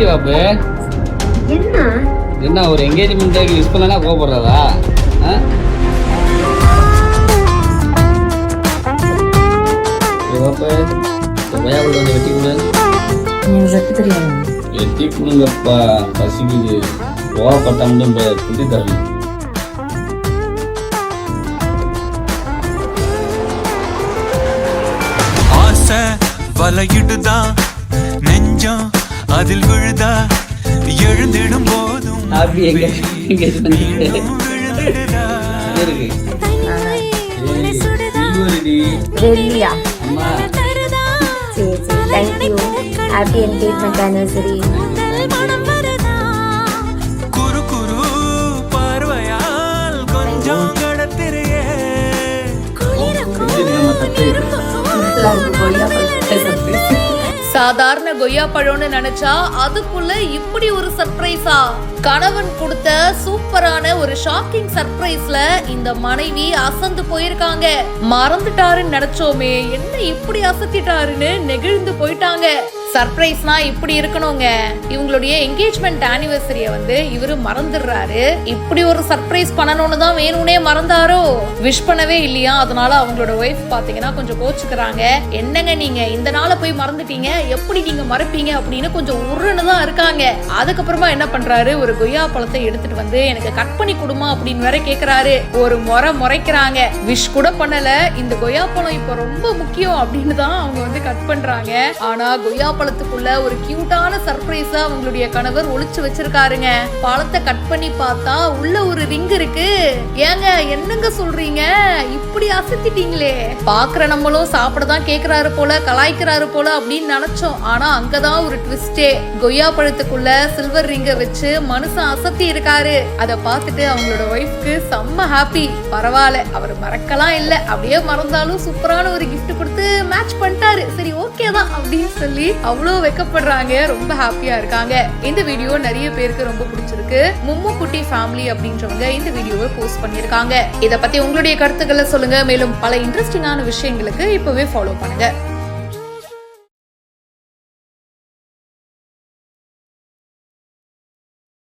என்னடி பாப்பு? என்ன ஒரு என்கேஜ்மெண்ட் யூஸ் பண்ணா கோபப்படுறதா? பாப்பு கொய்யா பழம் கொஞ்சம் வெட்டி கொடு. வெட்டி கொடுங்கப்பா, பசிக்குது. கோவப்பட்டாலும் குட்டி தரணும். ஆசை வலையிடுதான் நெஞ்சம் அதில் விழுதா எழுந்திடும் போதும் குரு குரு பார்வையால் கொஞ்சம் கடத்திரையே. சாதாரண கொய்யா பழம்னு நினைச்சா அதுக்குள்ள இப்படி ஒரு சர்ப்ரைஸா? கணவன் கொடுத்த சூப்பரான ஒரு ஷாக்கிங் சர்ப்ரைஸ்ல இந்த மனைவி அசந்து போயிருக்காங்க. மறந்துட்டாருன்னு நினைச்சோமே, என்ன இப்படி அசத்திட்டாருன்னு நெகிழ்ந்து போயிட்டாங்க. சர்ப்ரைஸ்னா இப்படி இருக்கணுங்க. இவங்களுடைய என்கேஜ்மெண்ட் ஆனிவர்சரிய இவரு மறந்துடுறாரு. இப்படி ஒரு சர்ப்ரைஸ் பண்ணணும்னு தான் வேணும்னே மறந்தாரோ? விஷ் பண்ணவே இல்லையா? அதனால அவங்களோட ஒய்ஃப் பாத்தீங்கன்னா கொஞ்சம் கோச்சுக்கிறாங்க. என்னங்க நீங்க இந்த நாளை போய் மறந்துட்டீங்க, எப்படி நீங்க மறப்பீங்க அப்படின்னு கொஞ்சம் உருன்னு தான் இருக்காங்க. அதுக்கப்புறமா என்ன பண்றாரு, ஒரு கொய்யா பழத்தை எடுத்துட்டு எனக்கு கட் பண்ணி கொடுமா அப்படின்னு வேற கேக்குறாரு. ஒரு முறைக்கிறாங்க. விஷ் கூட பண்ணல, இந்த கொய்யா பழம் இப்ப ரொம்ப முக்கியம் அப்படின்னு தான் அவங்க கட் பண்றாங்க. ஆனா கொய்யா பழத்துக்குள்ள ஒரு கியூட்டான சர்ப்ரைஸா அவங்களுடைய கணவர் ஒளிச்சு வச்சிருக்காருங்க. பழத்தை கட் பண்ணி பார்த்தா உள்ள ஒரு ரிங் இருக்கு. ஏங்க என்னங்க சொல்றீங்க, இப்படி அசத்திட்டீங்களே? பாக்குற நம்மளும் சாப்பிடதான் கேக்குறாரு போல, கலாய்க்கிறாரு போல அப்படின்னு நினைச்சோம். ஆனா அங்கதான் ஒரு ட்விஸ்டே. கொய்யா பழத்துக்குள்ள சில்வர் ரிங்க வச்சு மனுஷன் அசத்தி இருக்காரு. அத பார்த்துட்டு அவங்களோட ஒய்ஃப்க்கு செம்ம ஹாப்பி. பரவாயில்ல, அவர் மறக்கலாம் இல்ல, அப்படியே மறந்தாலும் சூப்பரான ஒரு கிஃப்ட் கொடுத்து மேட்ச் பண்ணிட்டாரு, சரி ஓகே தான் அப்படின்னு சொல்லி அவ்வளவு வெக்கப்படுறாங்க. ரொம்ப ஹாப்பியா இருக்காங்க. இந்த வீடியோ நிறைய பேருக்கு ரொம்ப பிடிச்சிருக்கு. மும்மு குட்டி ஃபேமிலி அப்படின்றவங்க இந்த வீடியோவை போஸ்ட் பண்ணிருக்காங்க. இத பத்தி உங்களுடைய கருத்துக்களை சொல்லுங்க. மேலும் பல இன்ட்ரெஸ்டிங்கான விஷயங்களுக்கு இப்பவே ஃபாலோ பண்ணுங்க.